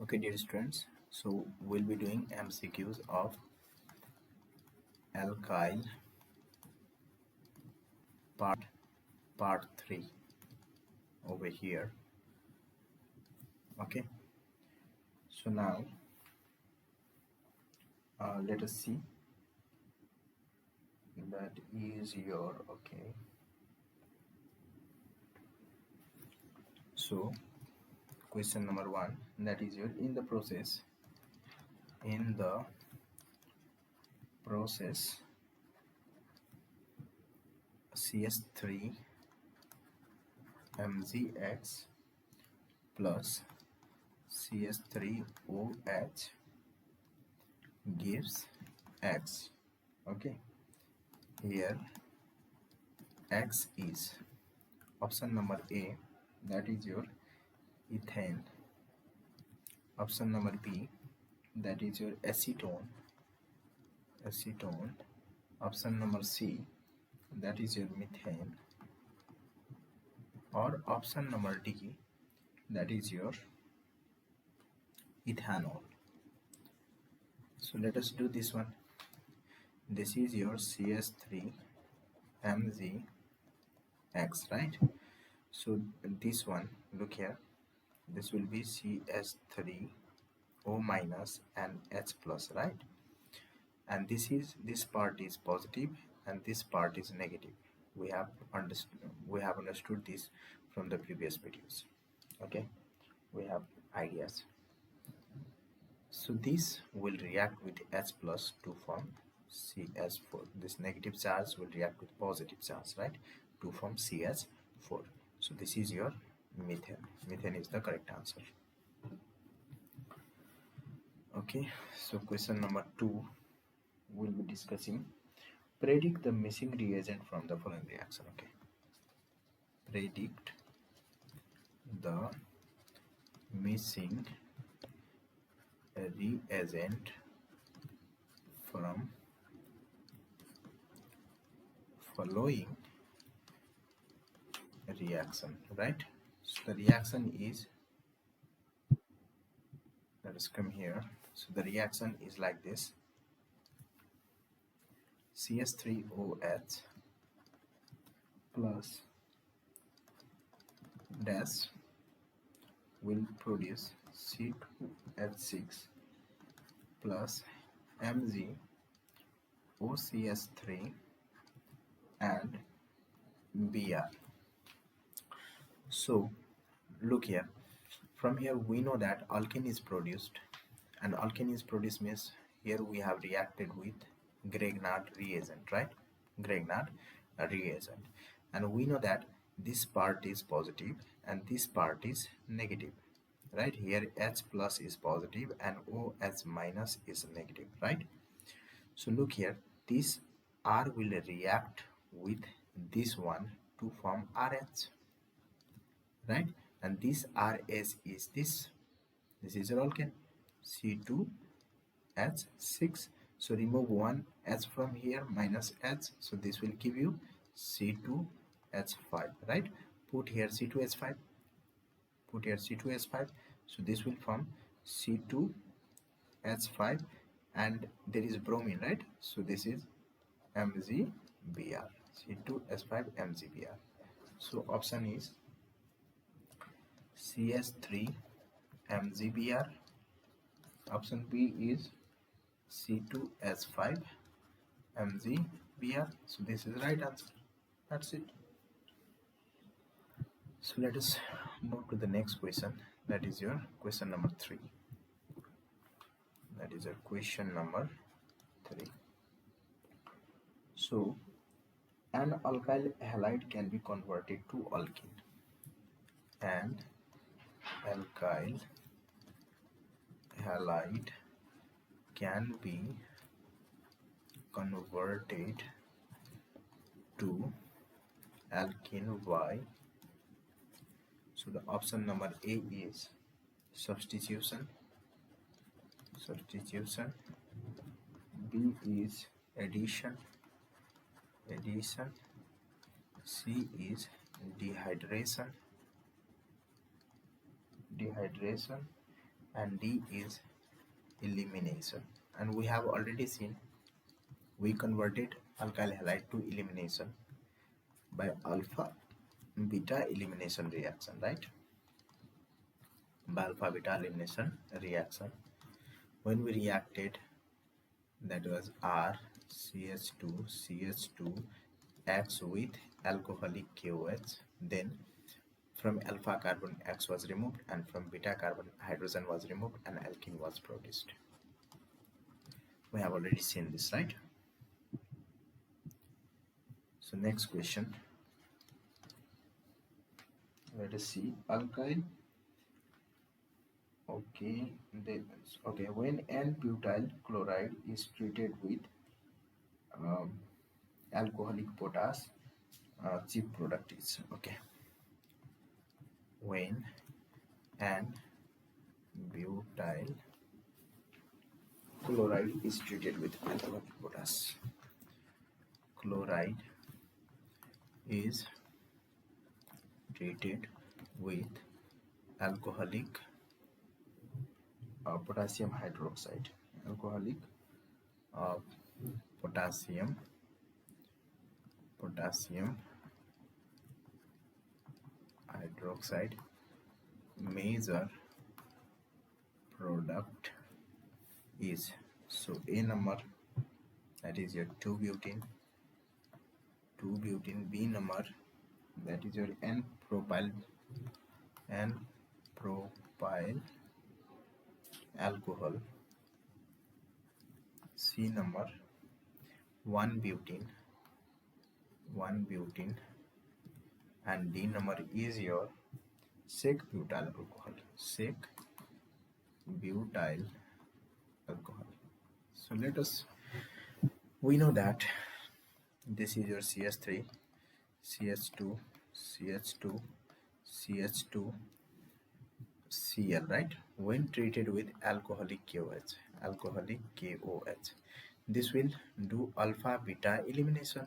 Okay, dear students, so we'll be doing MCQs of alkyl part 3 over here. Okay, so now let us see. That is your okay. So question number 1, that is your in the process CS3 mgx plus CS3OH gives X. Okay, here X is option number A, that is your ethane. Option number B, that is your acetone. Option number C, that is your methane. Or option number D, that is your ethanol. So let us do this one. This is your CS3 mgx, right? So this one, look here, this will be CS3O minus and H plus, right? And this part is positive and this part is negative. We have understood this from the previous videos. Okay, we have ideas. So this will react with H plus to form CS4. This negative charge will react with positive charge, right, to form CS4. So this is your methane. Methane is the correct answer. Okay, so question number 2, we'll be discussing predict the missing reagent from the following reaction. Okay, predict the missing reagent from following reaction, right? So the reaction is, let us come here. So the reaction is like this: CS3OH plus dash will produce C2H6 plus MgOCS3 and Br. So look here, from here we know that alkene is produced, and alkene is produced means here we have reacted with Grignard reagent, right? Grignard reagent, and we know that this part is positive and this part is negative, right? Here H plus is positive and OH minus is negative, right? So look here, this R will react with this one to form RH, right? And this RS is this is your alkane, C2H6. So remove one H from here minus H, so this will give you C2H5, right? Put here C2H5, so this will form C2H5 and there is bromine, right? So this is MgBr, C2H5 MgBr. So option is CS3 MgBr. Option B is C2H5 MgBr. So this is the right answer. That's it. So let us move to the next question. That is your question number 3. That is your question number 3. So an alkyl halide can be converted to alkene. And alkyl halide can be converted to alkene by, so the option number A is substitution, B is addition, C is dehydration, and D is elimination. And we have already seen we converted alkyl halide to elimination by alpha beta elimination reaction, right? By alpha beta elimination reaction. When we reacted, that was R CH2 CH2 X with alcoholic KOH. Then from alpha carbon X was removed, and from beta carbon hydrogen was removed, and alkene was produced. We have already seen this, right? So next question, let us see alkyl. Okay, okay, when n-butyl chloride is treated with um, alcoholic potash, cheap product is, okay, when n-butyl chloride is treated with alcoholic potash, chloride is treated with alcoholic potassium hydroxide, alcoholic uh, potassium hydroxide, major product is, so A number, that is your 2-butene, B number, that is your n-propyl alcohol, C number 1-butene, and D number is your sec-butyl alcohol, sec-butyl alcohol. So let us, we know that this is your CH3 CH2 CH2 CH2 Cl, right? When treated with alcoholic KOH, this will do alpha beta elimination.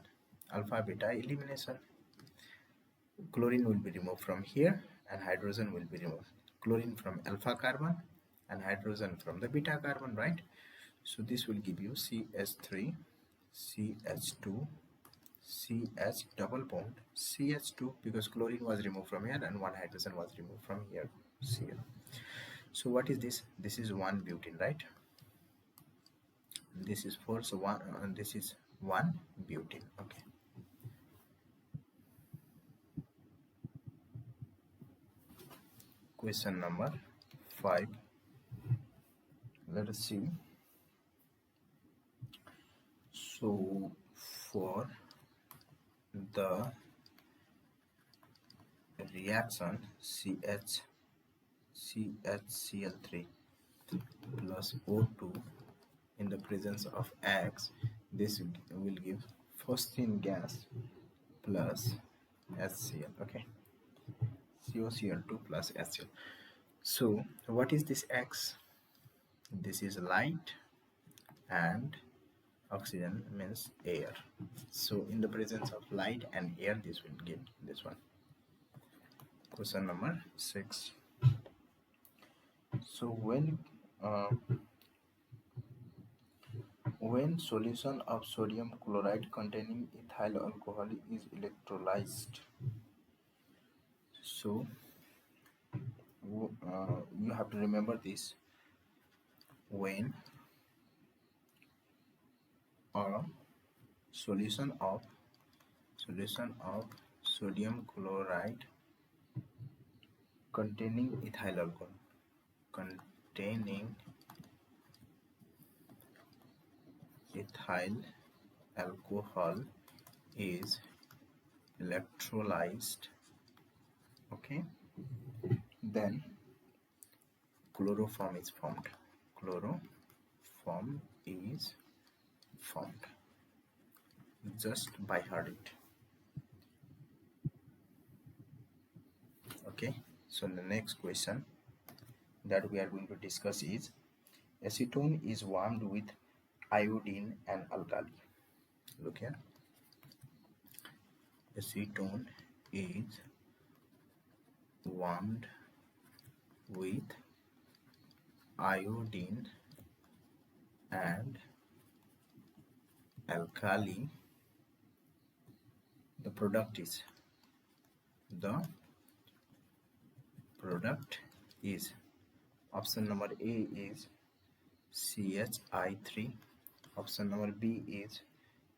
Chlorine will be removed from here and hydrogen will be removed. Chlorine from alpha carbon and hydrogen from the beta carbon, right? So this will give you CH3 CH2 CH double bond CH2, because chlorine was removed from here and one hydrogen was removed from here, Cl. So what is this? This is 1-butene, right? This is 4, so this is 1-butene. Okay. Question number 5. Let us see. So for the reaction CHCl3 plus O2 in the presence of X, this will give phosphine gas plus HCl, okay, COCl2 plus HCl. So what is this X? This is light and oxygen means air. So in the presence of light and air, this will give this one. Question number 6. So when solution of sodium chloride containing ethyl alcohol is electrolyzed, so you have to remember this. When a solution of sodium chloride containing ethyl alcohol is electrolyzed, okay, then chloroform is formed. Just by heart it. Okay, so the next question that we are going to discuss is acetone is warmed with iodine and alkali. Look here, acetone is warmed with iodine and alkali, the product is the product is option number A is CHI3, option number B is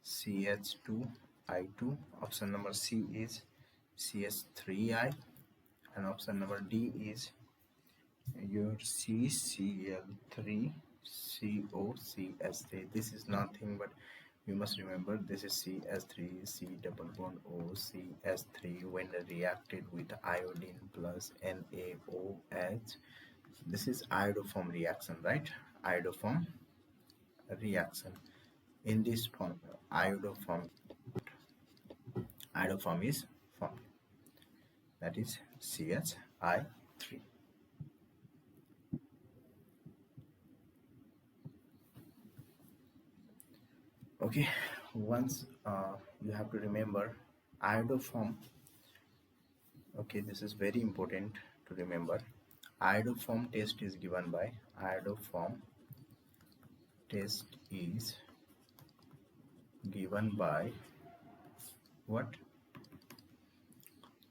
CH2I2, option number C is CH3I, and option number D is your CCl3COCS3. This is nothing but, you must remember, this is CS3 C double bond O CS3 when reacted with iodine plus NaOH. This is iodoform reaction, right? Iodoform reaction. In this form, iodoform is formed, that is CHI3. Okay, once you have to remember iodoform. Okay, this is very important to remember. Iodoform test is given by iodoform test is given by what?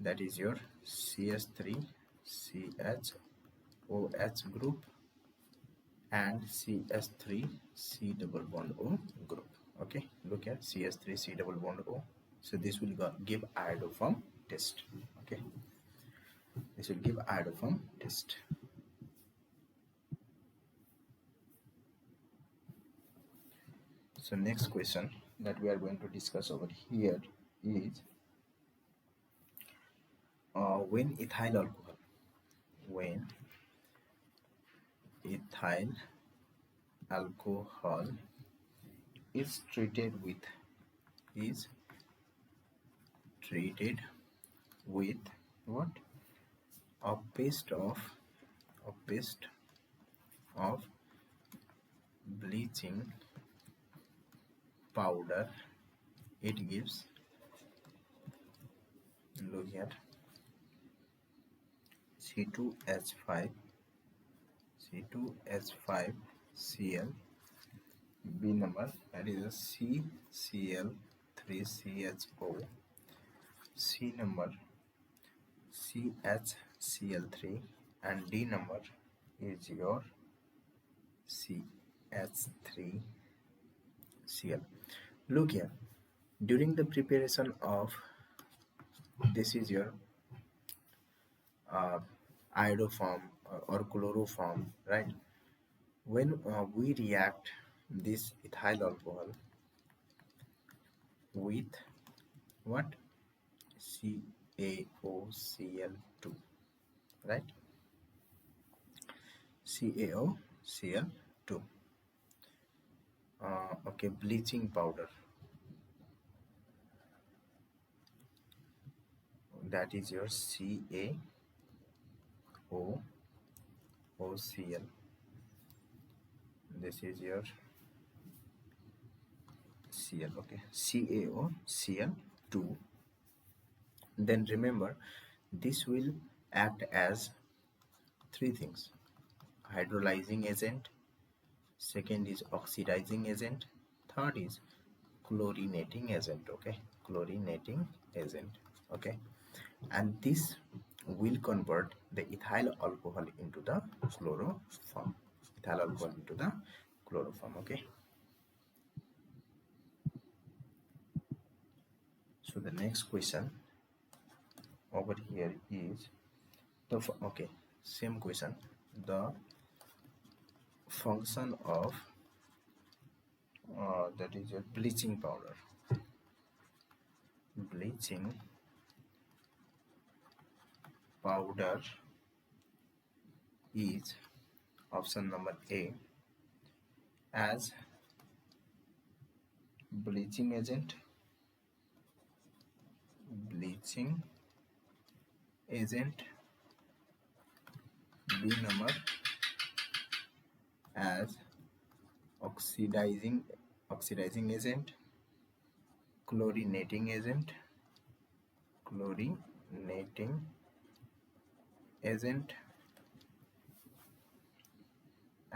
That is your CS3 CHOH group and CS3 C double bond O group. Okay, look at CS3 C double bond O. So this will give iodoform test. Okay, this will give iodoform test. So next question that we are going to discuss over here is when ethyl alcohol is treated with what? A paste of bleaching powder, it gives, look here, C2H5 Cl, B number, that is a CCl3CHO, C number CHCl3, and D number is your CH3Cl. Look here, during the preparation of this is your iodoform or chloroform, right? When we react this ethyl alcohol with what? CaOCl2, right? CaOCl2. Okay, bleaching powder, that is your CaOCl. This is your Cl. Okay, CaOCl2. Then remember, this will act as three things: hydrolyzing agent, second is oxidizing agent, third is chlorinating agent. Okay, chlorinating agent. Okay, and this will convert the ethyl alcohol into the chloroform. Okay, so the next question over here is the okay, same question, the function of that is a bleaching powder. Bleaching powder is option number A as bleaching agent, B number as oxidizing agent, chlorinating agent,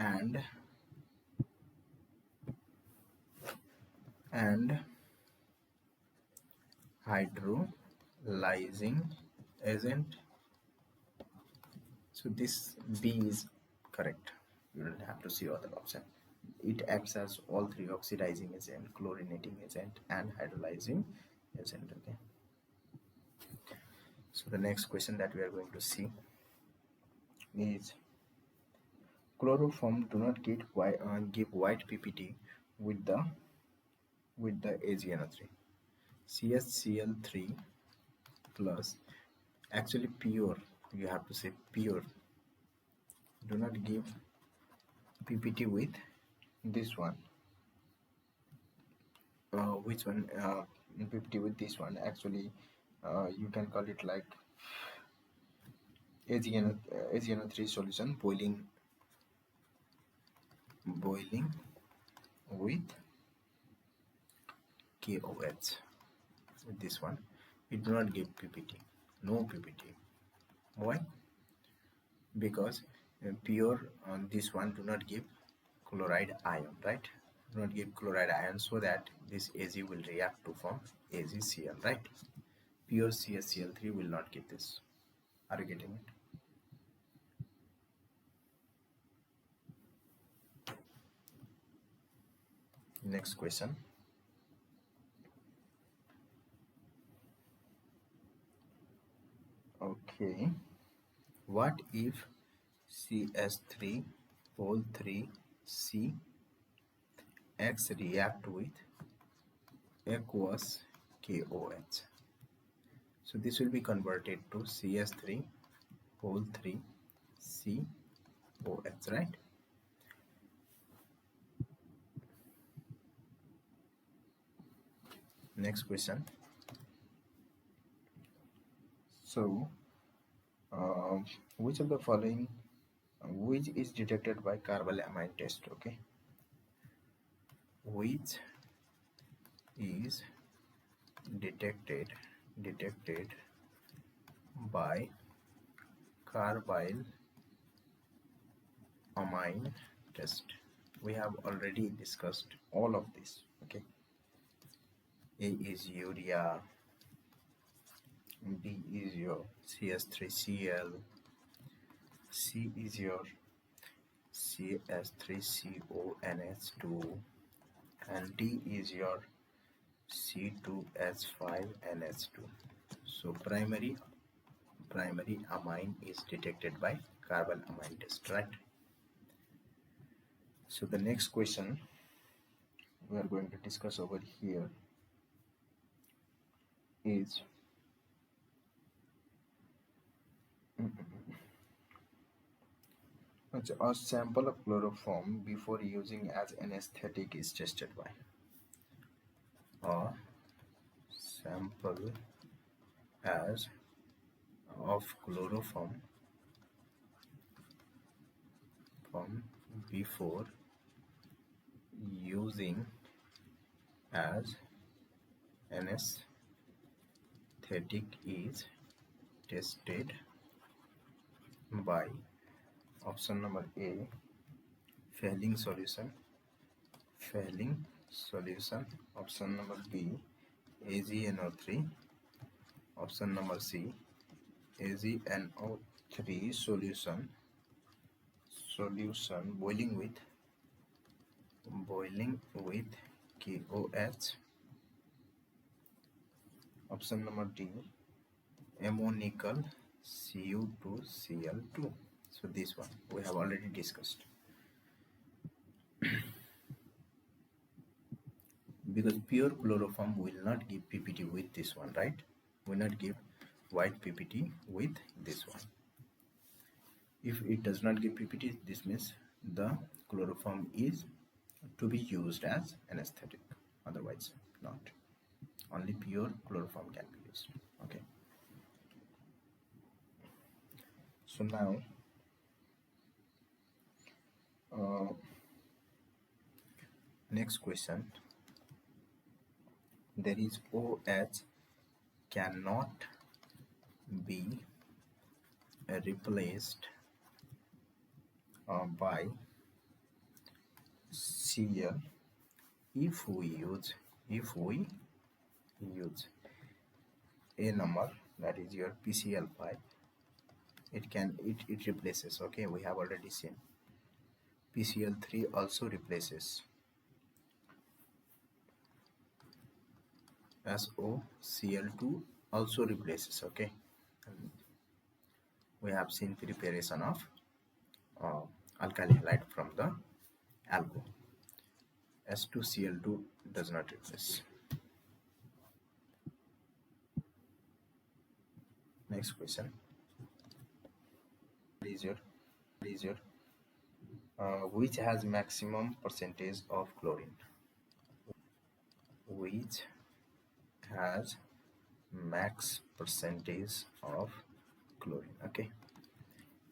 and and hydrolyzing agent. So this B is correct. You don't have to see other option. It acts as all three: oxidizing agent, chlorinating agent, and hydrolyzing agent. Okay. So the next question that we are going to see is chloroform do not give white PPT with the AgNO3. CSCl3 plus, actually pure, you have to say pure, do not give PPT with this one. Which one? PPT with this one. Actually, you can call it like AgNO3 solution boiling with KOH. This one, it do not give PPT, no PPT. Why? Because pure on this one do not give chloride ion, right? Do not give chloride ion, so that this Ag will react to form AgCl, right? Pure CSCl3 will not give this. Are you getting it? Next question. Okay. What if CS3 whole 3 CX react with aqueous KOH? So this will be converted to CS3 whole 3 COH, right? Next question. So, which of the following, which is detected by carbalamine test? Okay, which is detected by carbalamine test? We have already discussed all of this. Okay, A is urea, B is your CS3Cl, C is your CS3CONH2, and D is your C2H5NH2. So primary amine is detected by carbalamine test, right? So the next question we are going to discuss over here is a sample of chloroform before using as anesthetic is tested by. A sample as of chloroform before using as anesthetic is tested by option number A, failing solution, option number B, AgNO3, option number C, AgNO3 solution boiling with KOH, option number D, ammonical Cu2Cl2. So this one we have already discussed. Because pure chloroform will not give PPT with this one, right? Will not give white PPT with this one. If it does not give PPT, this means the chloroform is to be used as anesthetic, otherwise not. Only pure chloroform can be used. Okay. So now next question. There is OH cannot be replaced by Cl. If we use a number, that is your PCl5, it replaces. Okay, we have already seen PCl3 also replaces SOCl2 also replaces. Okay, and we have seen preparation of alkyl halide from the alcohol. S2Cl2 does not replace. Next question. Leisure, which has maximum percentage of chlorine? Which has max percentage of chlorine? Okay,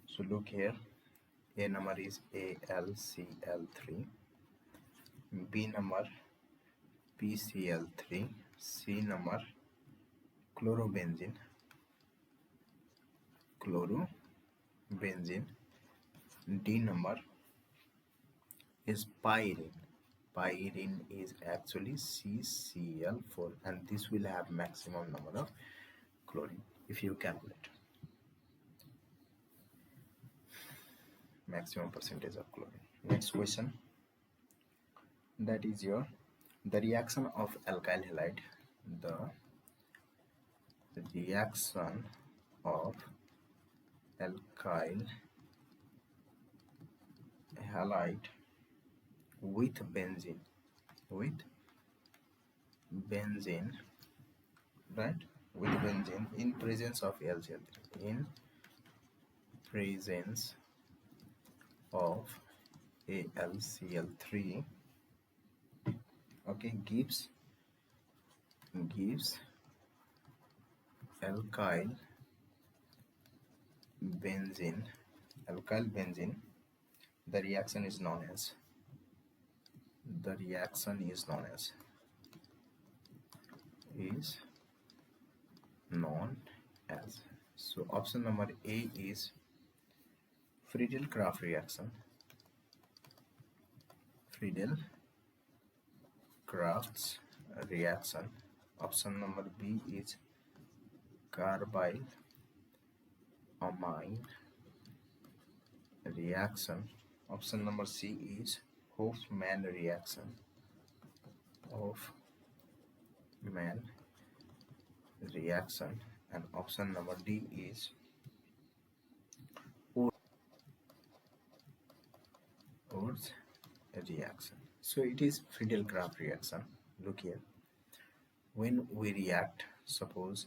so look here. A number is AlCl3, B number PCl3, C number chlorobenzene, D number is pyrene. Pyrene is actually CCl4, and this will have maximum number of chlorine if you calculate maximum percentage of chlorine. Next question, that is the reaction of alkyl halide. The reaction of alkyl halide with benzene, right, with benzene in presence of LCl3, in presence of AlCl3, okay, gives alkyl benzene. The reaction is known as so option number A is Friedel-Crafts reaction. Option number B is carbyl amine reaction. Option number C is Hofmann reaction. And option number D is Orr's reaction. So it is Friedel-Crafts reaction. Look here, when we react, suppose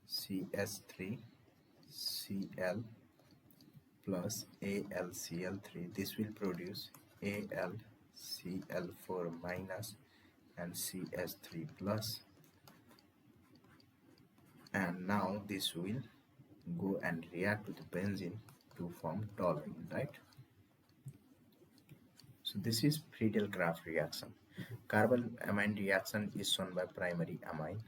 CS3Cl plus AlCl3, this will produce AlCl4 minus and CS3 plus, and now this will go and react with benzene to form toluene, right? So this is Friedel-Crafts reaction. Carbyl-amine reaction is shown by primary amine.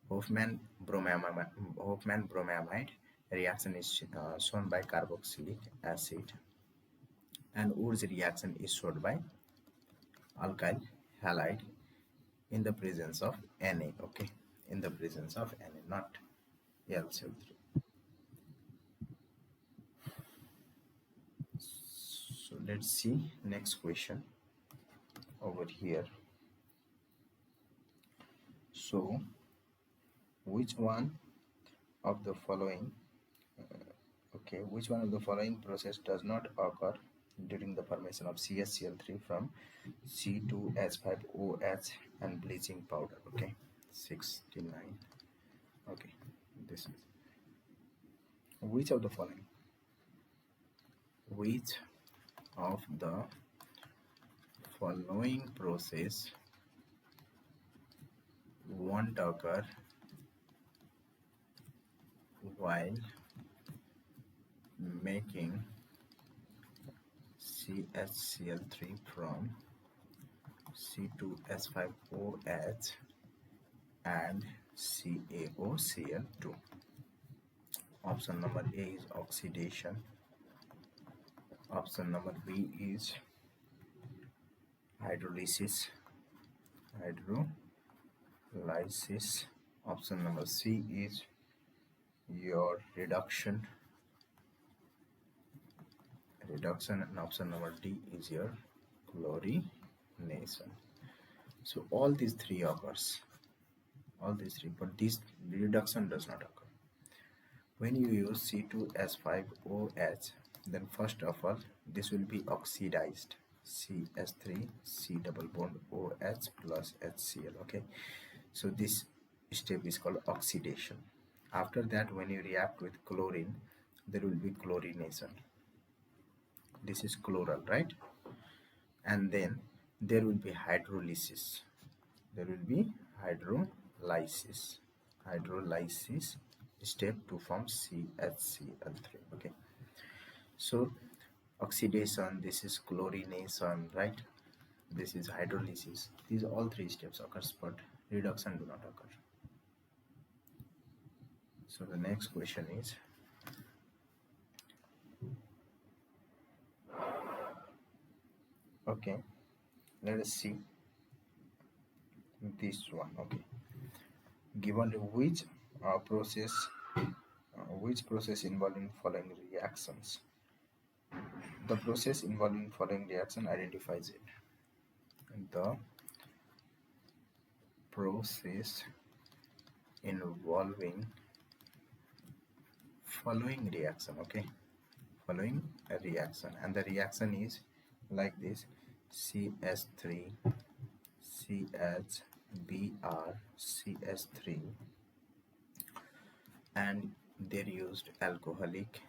Hofmann bromamide reaction is shown by carboxylic acid, and Orr's reaction is shown by alkyl halide in the presence of Na. Okay, in the presence of Na, not LCl3. So let's see next question over here. So which one of the following process does not occur during the formation of CSCl3 from C2H5OH and bleaching powder? Okay, 69. Okay, this is which of the following process won't occur while making CHCl3 from C2H5OH and CaOCl2? Option number A is oxidation. Option number B is hydrolysis. Hydrolysis. Option number C is your reduction, and option number D is your chlorination. So all these three occurs, but this reduction does not occur. When you use C2H5OH, then first of all this will be oxidized, CH3 C double bond OH plus HCl. Okay, so this step is called oxidation. After that, when you react with chlorine, there will be chlorination. This is chloral, right? And then there will be hydrolysis. Hydrolysis step to form CHCl3. Okay, so oxidation, this is chlorination, right? This is hydrolysis. These all three steps occurs, but reduction do not occur. So the next question is, okay, let us see this one. Okay, given which process involving following reactions, the process involving following reaction identifies it. The process involving following reaction. Okay, following a reaction, and the reaction is like this: CH3 CHBr CH3, and they used alcoholic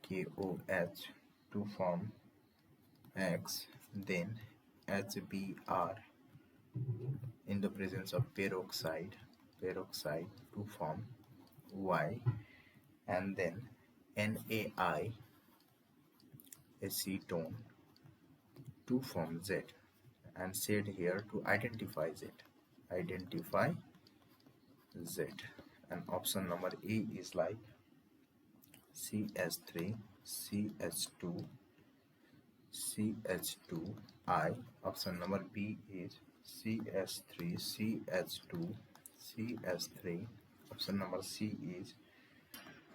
KOH to form X, then HBr in the presence of peroxide to form Y, and then NaI acetone to form Z, and said here to identify Z. And option number A is like CH3 CH2 CH2I. Option number B is CH3 CH2 CH3. Option number C is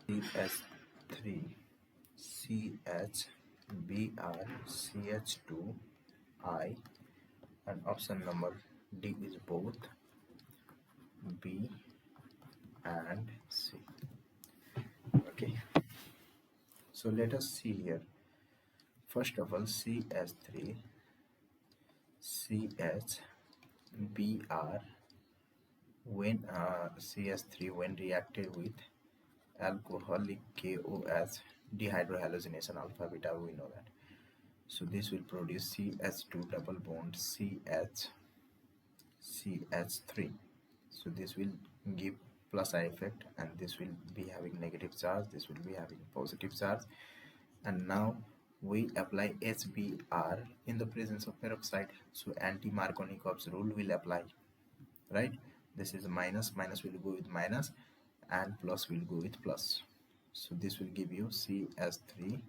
CH3 CHBr CH2I, and option number D is both B and C. Okay, so let us see here. First of all, CH3 CHBr, when CH3 when reacted with alcoholic KOH, dehydrohalogenation alpha beta, we know that. So this will produce CH2 double bond CH3. So this will give plus I effect, and this will be having negative charge, this will be having positive charge. And now we apply HBr in the presence of peroxide, so anti-Markovnikov's rule will apply, right? This is minus will go with minus, and plus will go with plus. So this will give you CH3,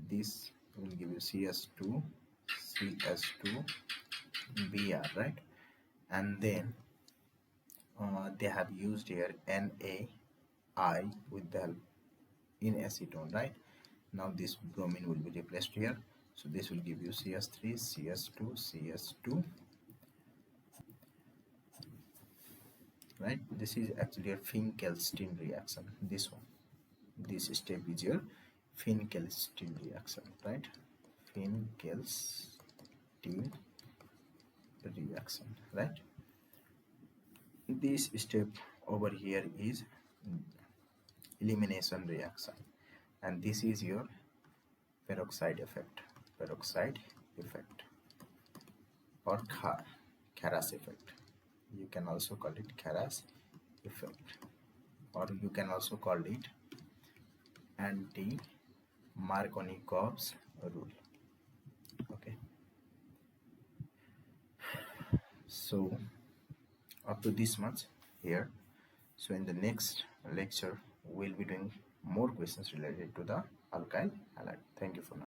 this will give you CH2 Br, right? And then they have used here NaI with the help in acetone, right? Now this bromine will be replaced here, so this will give you CH3 CH2, right? This is actually a Finkelstein reaction. This step is your Finkelstein reaction, right? Finkelstein reaction, right? This step over here is elimination reaction, and this is your peroxide effect, or Kharas effect. You can also call it Kharas effect, or you can also call it anti-Markovnikov's rule. Okay, so up to this much here. So in the next lecture we'll be doing more questions related to the alkyl halide. Thank you for now.